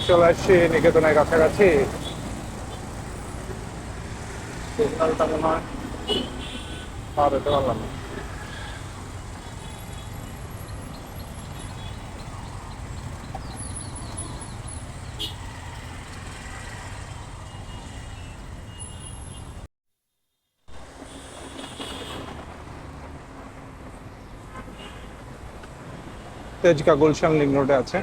চলে আসছি নিকেতনের কাছাকাছি। সিগন্যালটা মনে হয় পার হতে পারলাম না। তেজকা গুলশান লিঙ্ক রোডে আছে।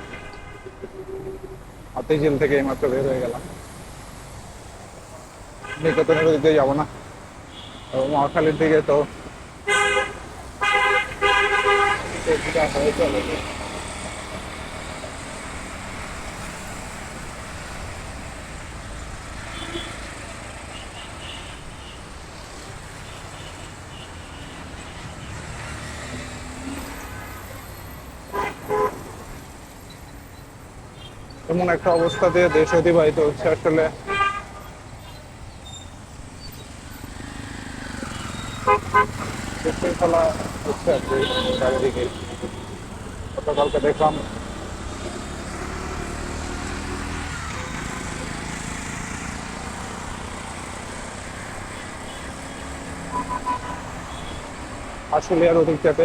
হাতিঝিল থেকে এইমাত্র বের হয়ে গেলাম। নিকেতনের দিকে যাবো না, মহাখালীর দিকে তো তেজকা হয়ে চলে। এমন একটা অবস্থা দিয়ে দেশ অতিবাহিত হচ্ছে আসলে। বিশৃঙ্খলা হচ্ছে আর কি চারিদিকে। গতকালকে দেখলাম আশুলিয়ার ওদিকটাতে,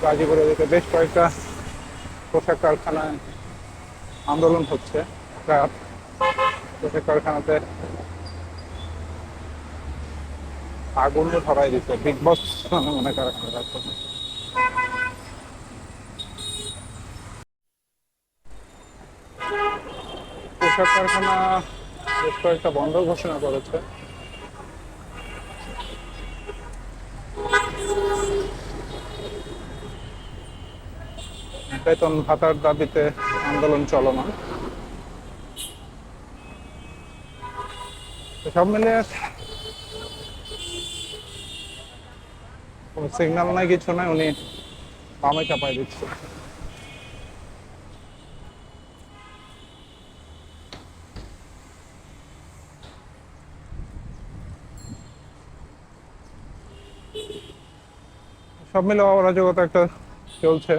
গাজীপুরের ওদিকে বেশ কয়েকটা পোশাক কারখানায় আন্দোলন হচ্ছে। রাত পোশাক কারখানাতে আগুন ধরাই দিচ্ছে, বিগ বস মনে কারখানা। পোশাক কারখানা বেশ কয়েকটা বন্ধ ঘোষণা করেছে। বেতন ভাতার দাবিতে আন্দোলন চলমান। সব মিলিয়ে কোনো সিগন্যাল নাই, কিছু নাই, উনি বামে চাপাই দিচ্ছে। সব মিলে অরাজকতা একটা চলছে।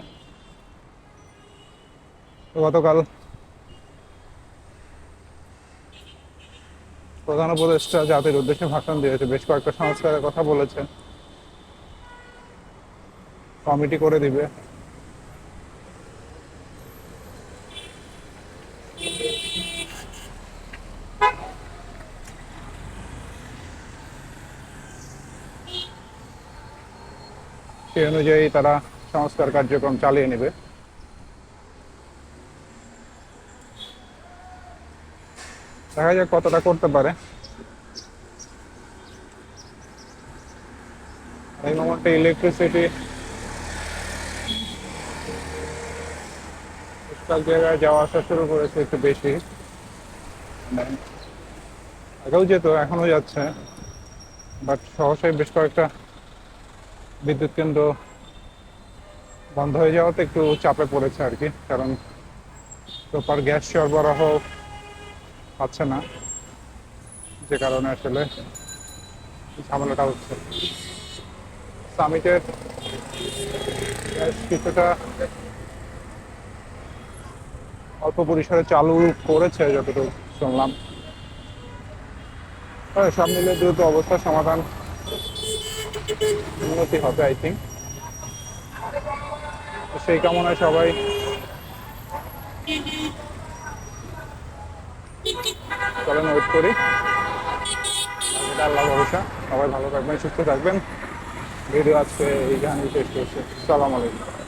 গতকাল প্রধান উপদেষ্টা জাতির উদ্দেশ্যে ভাষণ দিয়েছে, বেশ কয়েকটা সংস্কারের কথা বলেছে, কমিটি করে দিবে। সেই অনুযায়ী তারা সংস্কার কার্যক্রম চালিয়ে নেবে। দেখা যাক কতটা করতে পারে। এই মোমেন্টে ইলেকট্রিসিটি সব জায়গায় যাওয়া আসা শুরু করেছে একটু বেশি। মানে আগেও যেত, এখনো যাচ্ছে, বাট সহসায় বেশ কয়েকটা বিদ্যুৎ কেন্দ্র বন্ধ হয়ে যাওয়াতে একটু চাপে পড়েছে আর কি, কারণ প্রপার গ্যাস সরবরাহ পাচ্ছে না, যে কারণে আসলে ঝামেলাটা হচ্ছে। সামিটের কিছুটা অল্প পরিসরে চালু করেছে যতটুকু শুনলাম। সব মিলে দ্রুত অবস্থার সমাধান, উন্নতি হবে আই থিঙ্ক। সেই কামনায় সবাই চলেন ওয়েট করি। এটা আল্লাহ ভরসা। সবাই ভালো থাকবেন, সুস্থ থাকবেন। ভিডিও আজকে এইখানেই শেষ করছে। সালাম আলাইকুম।